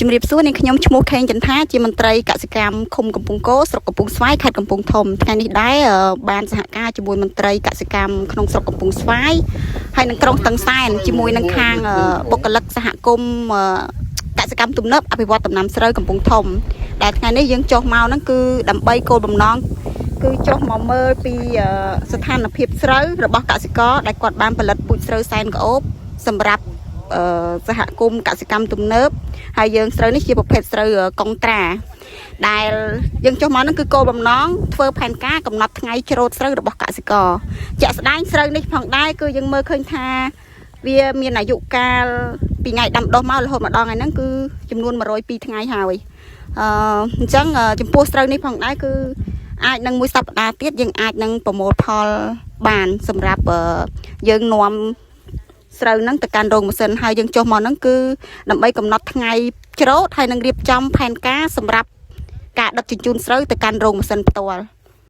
ជំរាបសួរនាងខ្ញុំឈ្មោះខេងចន្ទថាជាមន្ត្រីកសិកម្មឃុំកំពង់គោស្រុកកំពង់ស្វាយខេត្តកំពង់ធំថ្ងៃនេះដែរបានសហការជាមួយមន្ត្រីកសិកម្មក្នុងស្រុកកំពង់ស្វាយហើយនឹងក្រុងតឹងសែនជាមួយនឹងខាងបុគ្គលិកសហគមន៍កសិកម្មទំនើបអភិវឌ្ឍដំណាំស្រូវកំពង់ធំដែលថ្ងៃនេះយើងចុះមកហ្នឹងគឺដើម្បីគោលបំណងគឺចុះមកមើលពីស្ថានភាពស្រូវរបស់កសិករដែលគាត់បានផលិតពូជស្រូវសែនក្អូបសម្រាប់សហគមន៍កសិកម្មទំនើបហើយយើងស្រូវនេះជាប្រភេទស្រូវកុងត្រាដែលយើងចុះមកហ្នឹងគឺគោលបំណងធ្វើផែនការកំណត់ថ្ងៃច្រូតស្រូវរបស់កសិករជាក់ស្ដែងស្រូវនេះផងដែរគឺយើងមើលឃើញថាវាមានអាយុកាលពីថ្ងៃដាំដុះមករហូតមកដល់ថ្ងៃហ្នឹងគឺចំនួន102ថ្ងៃហើយអញ្ចឹងចំពោះស្រូវនេះផងដែរគឺអាចនឹងមួយសប្តាហ៍ទៀតយើងអាចនឹងប្រមូលផលបានសម្រាប់យើងនាំស្រូវហ្នឹងទៅកាន់រោងម៉ាស៊ីនហើយយើងចុះមកហ្នឹងគឺដើម្បីកំណត់ថ្ងៃច្រូតហើយនឹងរៀបចំផែនការសម្រាប់ការដឹកជញ្ជូនស្រូវទៅកាន់រោងម៉ាស៊ីនផ្ទាល់